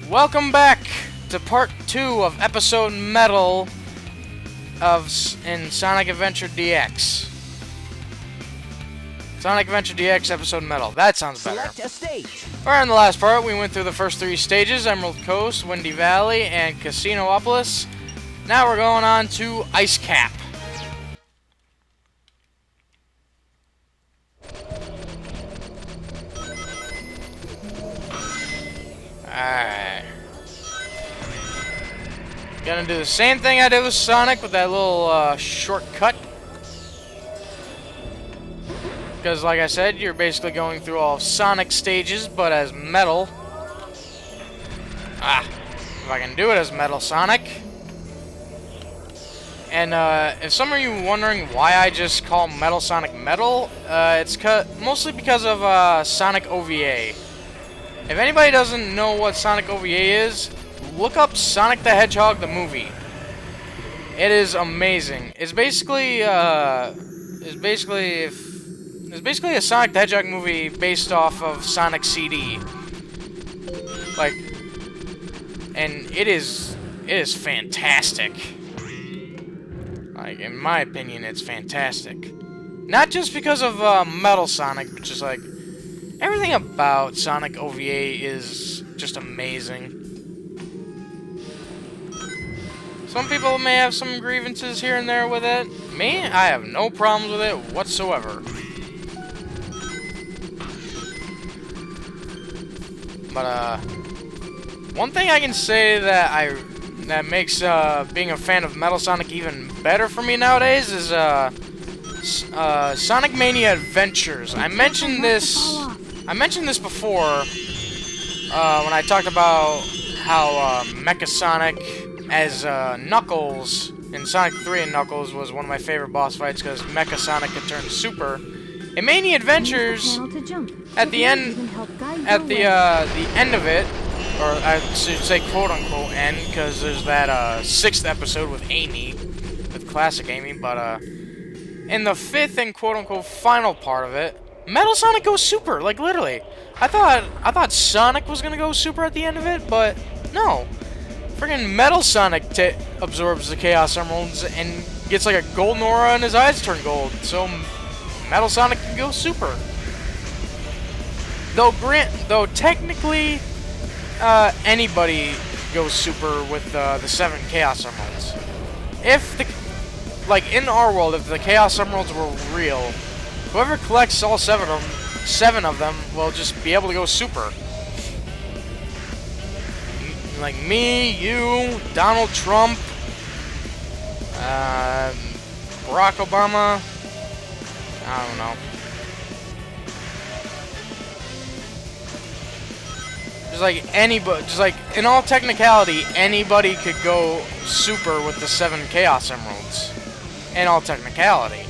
Welcome back to part 2 of episode Metal in Sonic Adventure DX. Sonic Adventure DX episode Metal. That sounds better. Select a stage. Alright, in the last part, we went through the first 3 stages, Emerald Coast, Windy Valley, and Casinopolis. Now we're going on to Ice Cap. Alright. Gonna do the same thing I did with Sonic with that little shortcut. Because like I said, you're basically going through all of Sonic stages, but as Metal. If I can do it as Metal Sonic. And if some of you wondering why I just call Metal Sonic Metal, it's mostly because of Sonic OVA. If anybody doesn't know what Sonic OVA is, look up Sonic the Hedgehog the movie. It is amazing. It's basically a Sonic the Hedgehog movie based off of Sonic CD. And it is fantastic. In my opinion, it's fantastic. Not just because of Metal Sonic, but just like everything about Sonic OVA is just amazing. Some people may have some grievances here and there with it. Me, I have no problems with it whatsoever. But one thing I can say that makes being a fan of Metal Sonic even better for me nowadays is Sonic Mania Adventures. I mentioned this before when I talked about how Mecha Sonic as Knuckles in Sonic 3 and Knuckles was one of my favorite boss fights because Mecha Sonic could turn super. In Mania Adventures, at the end of it, or I should say quote-unquote end, because there's that 6th episode with Amy, with classic Amy, but in the 5th and quote-unquote final part of it, Metal Sonic goes super, like literally. I thought Sonic was gonna go super at the end of it, but no. Friggin' Metal Sonic absorbs the Chaos Emeralds and gets like a golden aura and his eyes turn gold, so Metal Sonic can go super. Though technically, anybody goes super with the 7 Chaos Emeralds. In our world, if the Chaos Emeralds were real, whoever collects all 7 of them will just be able to go super. Like me, you, Donald Trump, Barack Obama, I don't know. Just like in all technicality, anybody could go super with the 7 Chaos Emeralds. In all technicality.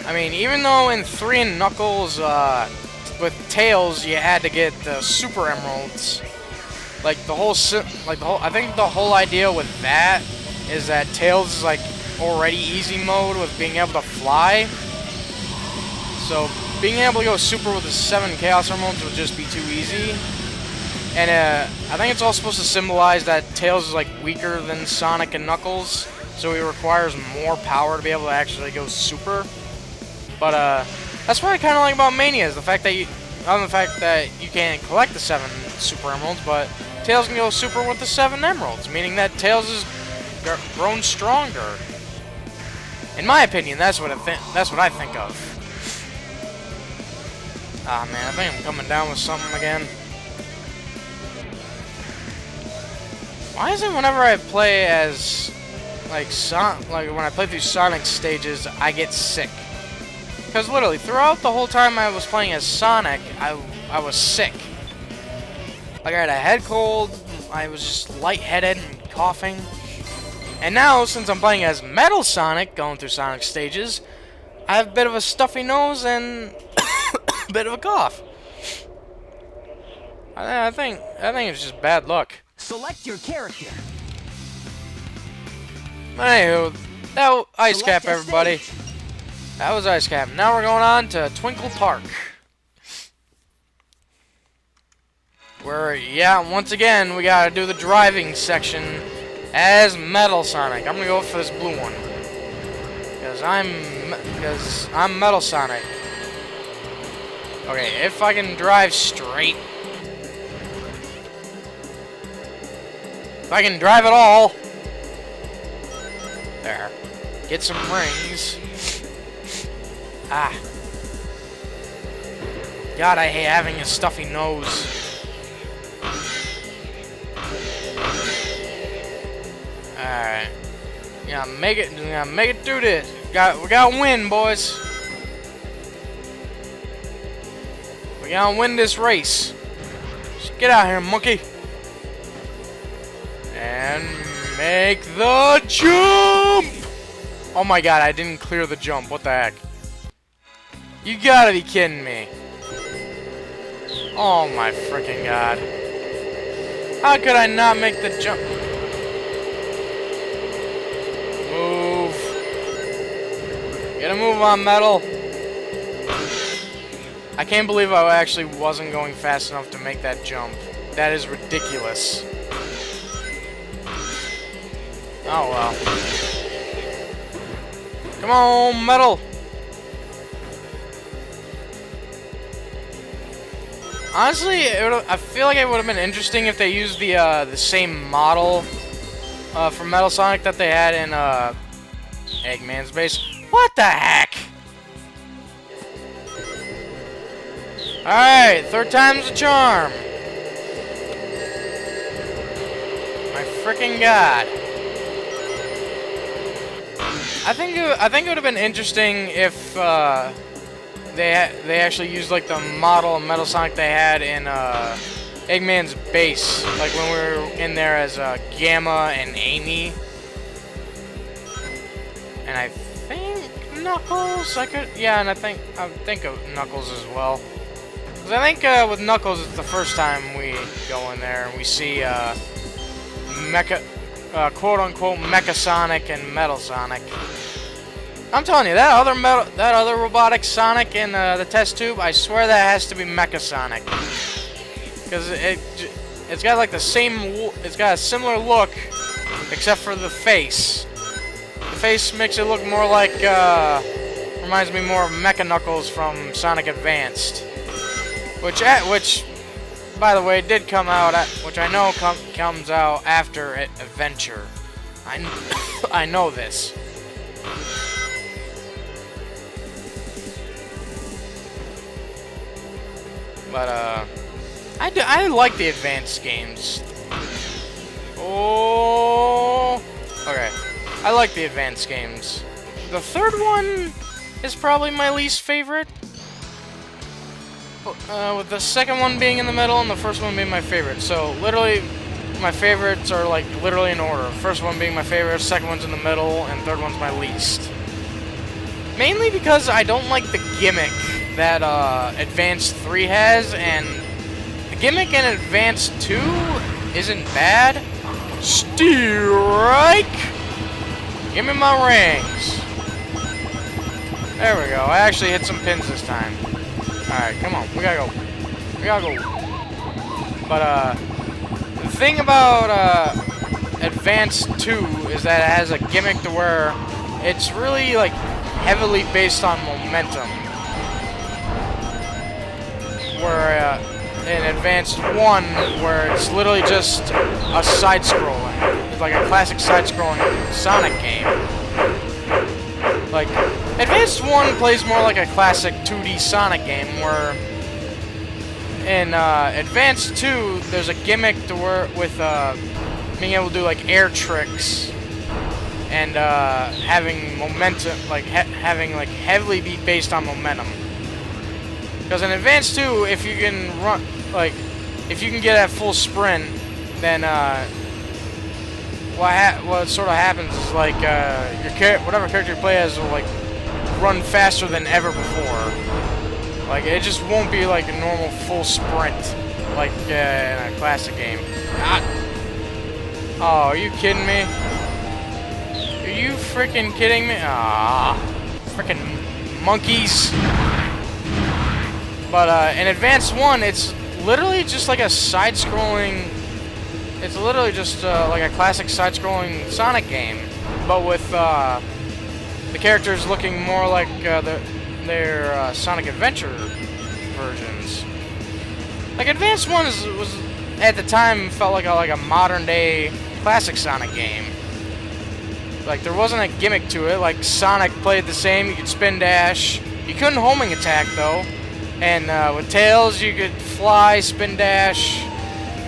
I mean, even though in 3 and Knuckles, with Tails, you had to get the Super Emeralds. I think the whole idea with that is that Tails is like already easy mode with being able to fly. So being able to go super with the 7 Chaos Emeralds would just be too easy. And I think it's all supposed to symbolize that Tails is like weaker than Sonic and Knuckles, so he requires more power to be able to actually go super. But that's what I kind of like about Mania, is the fact that you can't collect the 7 Super Emeralds, but Tails can go super with the 7 Emeralds, meaning that Tails is grown stronger. In my opinion, that's what I think of. Ah man, I think I'm coming down with something again. Why is it whenever I play as when I play through Sonic stages, I get sick? Because literally, throughout the whole time I was playing as Sonic, I was sick. Like I had a head cold, I was just lightheaded and coughing. And now, since I'm playing as Metal Sonic, going through Sonic stages, I have a bit of a stuffy nose and a bit of a cough. I think it's just bad luck. Select your character. Anywho, that Ice Cap, everybody. That was Ice Cap. Now we're going on to Twinkle Park. Yeah, once again, we gotta do the driving section as Metal Sonic. I'm gonna go for this blue one. Because I'm Metal Sonic. Okay, if I can drive straight. If I can drive at all. There. Get some rings. Ah. God, I hate having a stuffy nose. Alright. Yeah, make it through this. We gotta win, boys. We gotta win this race. Just get out here, monkey. And make the jump! Oh my god, I didn't clear the jump. What the heck? You gotta be kidding me. Oh my freaking god. How could I not make the jump? Move. Get a move on, Metal. I can't believe I actually wasn't going fast enough to make that jump. That is ridiculous. Oh well. Come on, Metal. Honestly, I feel like it would have been interesting if they used the same model for Metal Sonic that they had in Eggman's base. What the heck? Alright, third time's a charm. My freaking god. I think it would have been interesting if they actually used like the model of Metal Sonic they had in Eggman's base, like when we were in there as Gamma and Amy. And I think Knuckles. And I think of Knuckles as well. Because I think with Knuckles, it's the first time we go in there and we see quote-unquote Mecha Sonic and Metal Sonic. I'm telling you, that other robotic Sonic in the test tube, I swear that has to be Mecha Sonic. Because it's got like it's got a similar look, except for the face. The face makes it look more like, reminds me more of Mecha Knuckles from Sonic Advanced. Which, by the way, did come out, which I know comes out after Adventure. I know this. But, I like the advanced games. Oh, okay. I like the advanced games. The third one is probably my least favorite. With the second one being in the middle and the first one being my favorite. So, literally, my favorites are, like, literally in order. First one being my favorite, second one's in the middle, and third one's my least. Mainly because I don't like the gimmick that Advanced 3 has, and the gimmick in Advanced 2 isn't bad. Strike! Give me my rings. There we go. I actually hit some pins this time. Alright, come on. We gotta go. We gotta go. But, the thing about Advanced 2 is that it has a gimmick to where it's really, like, heavily based on momentum. Where in Advanced 1, where it's literally just a side-scrolling. It's like a classic side-scrolling Sonic game. Like, Advanced 1 plays more like a classic 2D Sonic game, where in Advanced 2, there's a gimmick to where with being able to do like air tricks and having momentum, like having like heavily be based on momentum. Because in Advanced 2, if you can run, like, if you can get at full sprint, then what sort of happens is like whatever character you play as will like run faster than ever before. Like it just won't be like a normal full sprint like in a classic game. Oh, are you kidding me? Are you freaking kidding me? Ah, freaking monkeys. But in Advanced 1, it's literally just like a side-scrolling. It's literally just like a classic side-scrolling Sonic game, but with the characters looking more like their Sonic Adventure versions. Like Advanced One was at the time felt like a modern-day classic Sonic game. Like there wasn't a gimmick to it. Like Sonic played the same. You could spin dash. You couldn't homing attack though. And with Tails, you could fly, spin dash,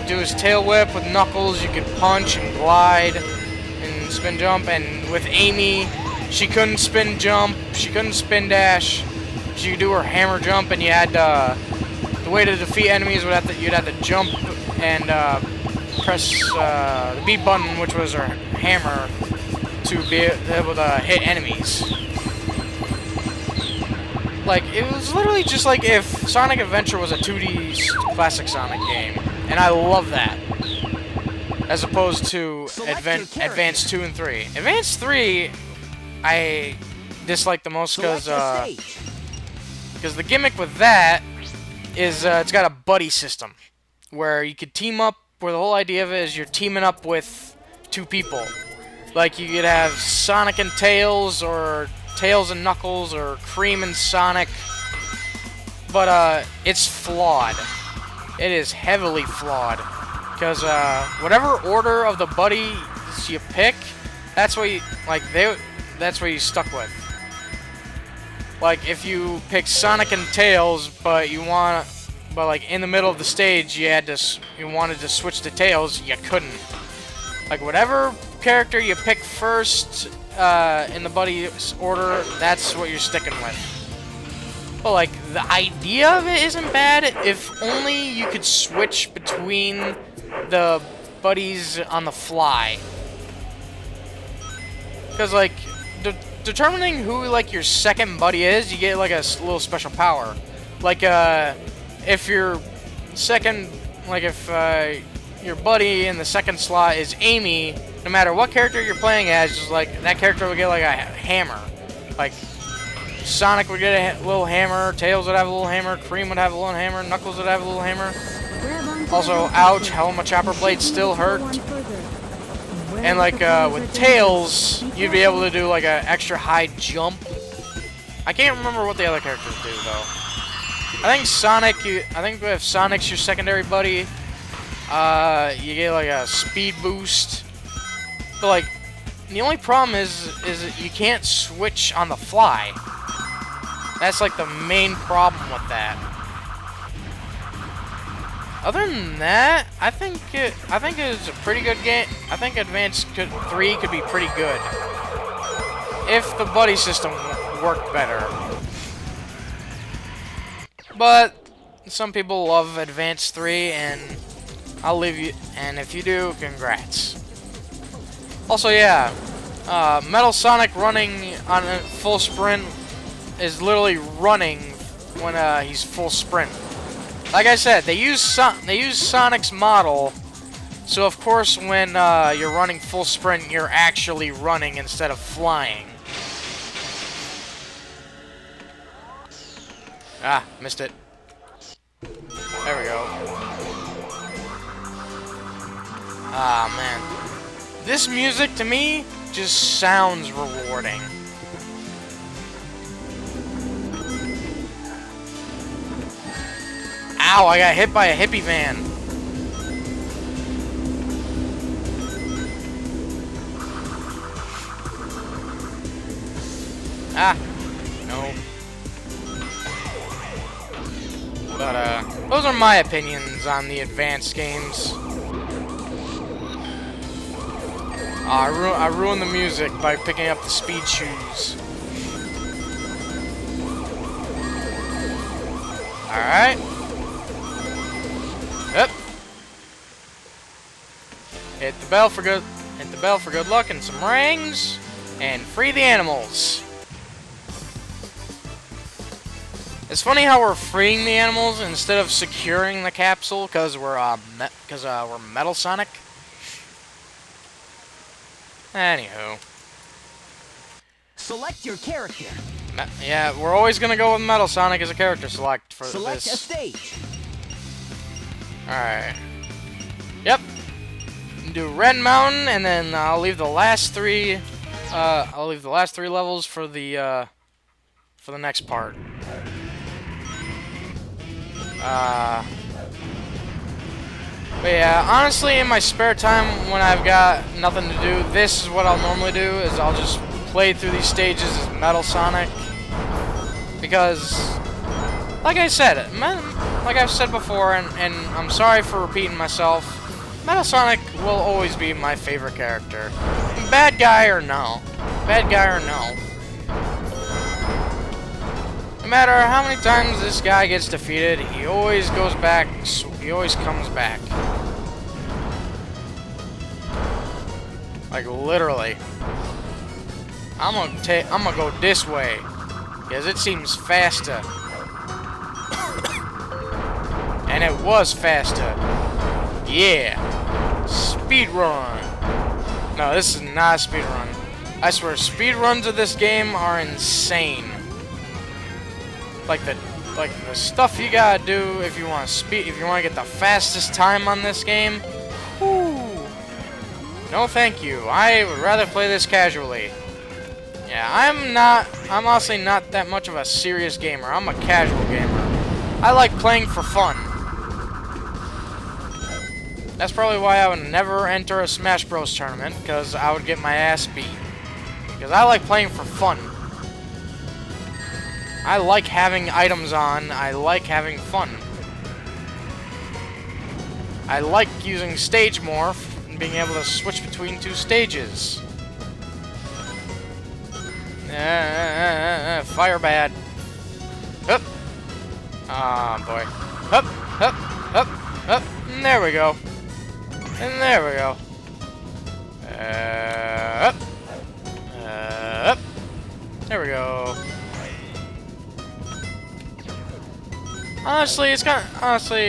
do his tail whip. With Knuckles, you could punch and glide and spin jump. And with Amy, she couldn't spin jump. She couldn't spin dash. She could do her hammer jump, and you had the way to defeat enemies you'd have to jump and press the B button, which was her hammer, to be able to hit enemies. Like, it was literally just like if Sonic Adventure was a 2D classic Sonic game. And I love that. As opposed to Advanced 2 and 3. Advanced 3, I dislike the most because the gimmick with that is it's got a buddy system. Where you could team up, where the whole idea of it is you're teaming up with two people. Like, you could have Sonic and Tails, or Tails and Knuckles, or Cream and Sonic. But, it's flawed. It is heavily flawed. Because, whatever order of the buddies you pick, that's what you, that's what you stuck with. Like, if you pick Sonic and Tails, but like, in the middle of the stage, you wanted to switch to Tails, you couldn't. Like, whatever character you pick first in the buddy order, that's what you're sticking with. But, like, the idea of it isn't bad if only you could switch between the buddies on the fly. Because, like, determining who, like, your second buddy is, you get, like, a little special power. Like, if your second, like, if your buddy in the second slot is Amy, no matter what character you're playing as, just like that character would get like a hammer. Like Sonic would get a little hammer, Tails would have a little hammer, Cream would have a little hammer, Knuckles would have a little hammer. Also, ouch, how my chopper blade still hurt. And like with Tails, you'd be able to do like an extra high jump. I can't remember what the other characters do though. I think if Sonic's your secondary buddy, you get like a speed boost. But like, the only problem is that you can't switch on the fly. That's like the main problem with that. Other than that, I think it's a pretty good game. I think Advanced 3 could be pretty good if the buddy system worked better. But some people love Advanced 3, and I'll leave you. And if you do, congrats. Also, yeah, Metal Sonic running on a full sprint is literally running when he's full sprint. Like I said, they use Sonic's model, so of course when you're running full sprint, you're actually running instead of flying. Ah, missed it. There we go. Ah, man. This music, to me, just sounds rewarding. Ow, I got hit by a hippie van. Ah, no. But, those are my opinions on the Advanced games. I ruined the music by picking up the speed shoes. Alright. Yep. Hit the bell for good luck and some rings, and free the animals. It's funny how we're freeing the animals instead of securing the capsule because we're Metal Sonic. Anywho. Select your character. Yeah, we're always gonna go with Metal Sonic as a character select for Select this. a stage. Alright. Yep. Do Red Mountain, and then I'll leave the last three. I'll leave the last three levels for the next part. But yeah, honestly, in my spare time when I've got nothing to do, this is what I'll normally do. Is I'll just play through these stages as Metal Sonic, because, like I said, like I've said before, and I'm sorry for repeating myself, Metal Sonic will always be my favorite character. Bad guy or no. Bad guy or no. No matter how many times this guy gets defeated, he always goes back, he always comes back. Like, literally. I'm gonna go this way, because it seems faster. And it was faster. Yeah. Speedrun. No, this is not a speedrun. I swear, speedruns of this game are insane. Like the stuff you gotta do if you want to get the fastest time on this game. Whoo. No, thank you. I would rather play this casually. Yeah, I'm honestly not that much of a serious gamer. I'm a casual gamer. I like playing for fun. That's probably why I would never enter a Smash Bros. Tournament, because I would get my ass beat. Because I like playing for fun. I like having items on. I like having fun. I like using Stage Morph and being able to switch between two stages. Fire bad. Hup. Ah, boy. Hup, hup, hup, hup. And there we go. And there we go. Up. Up. There we go. Honestly,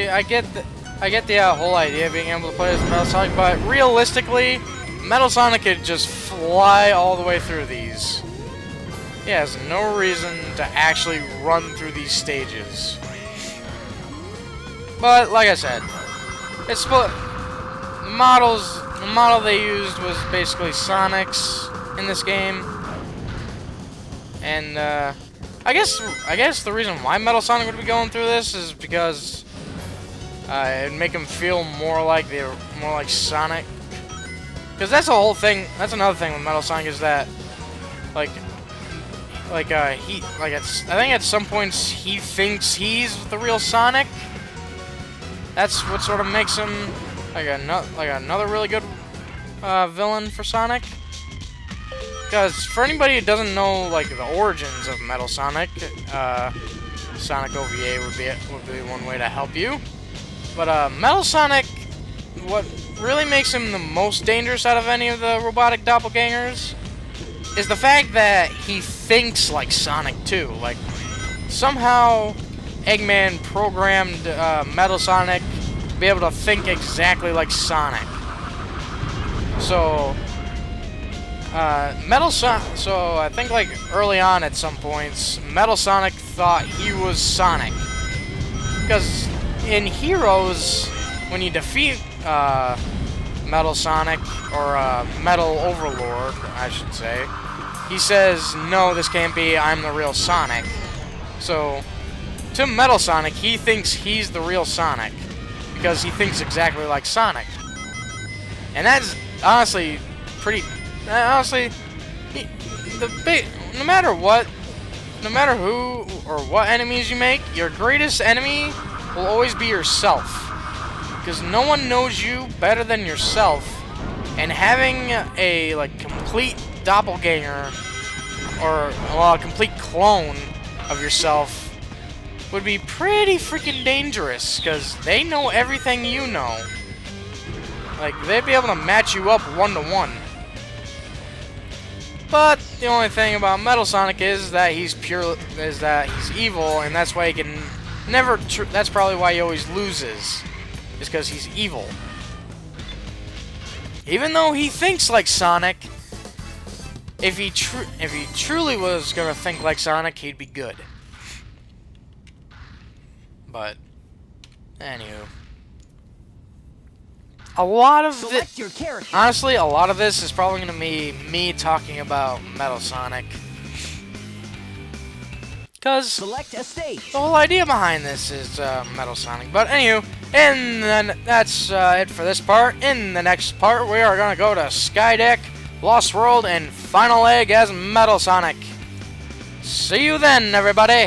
I get the whole idea of being able to play as Metal Sonic, but realistically, Metal Sonic could just fly all the way through these. He has no reason to actually run through these stages. But like I said, it's split. The model they used was basically Sonic's in this game, and I guess the reason why Metal Sonic would be going through this is because it'd make him feel more like Sonic. Because that's the whole thing. That's another thing with Metal Sonic is that, I think at some points he thinks he's the real Sonic. That's what sort of makes him another really good villain for Sonic. Because for anybody who doesn't know the origins of Metal Sonic, Sonic OVA would be one way to help you. But Metal Sonic, what really makes him the most dangerous out of any of the robotic doppelgangers is the fact that he thinks like Sonic too. Like, somehow Eggman programmed Metal Sonic to be able to think exactly like Sonic. So I think early on at some points, Metal Sonic thought he was Sonic. Because in Heroes, when you defeat Metal Sonic, or Metal Overlord, I should say, he says, "No, this can't be, I'm the real Sonic." So, to Metal Sonic, he thinks he's the real Sonic, because he thinks exactly like Sonic. And that's honestly pretty... Honestly, no matter who or what enemies you make, your greatest enemy will always be yourself. Because no one knows you better than yourself, and having a complete doppelganger or a complete clone of yourself would be pretty freaking dangerous, because they know everything you know. They'd be able to match you up 1-to-1. But the only thing about Metal Sonic is that he's evil, and that's why he can never. That's probably why he always loses, is because he's evil. Even though he thinks like Sonic, if he truly was gonna think like Sonic, he'd be good. But anywho, a lot of it. Select your character. Honestly, a lot of this is probably going to be me talking about Metal Sonic. Because Select a stage. the whole idea behind this is Metal Sonic. But anywho, and then that's it for this part. In the next part, we are going to go to Skydeck, Lost World, and Final Egg as Metal Sonic. See you then, everybody!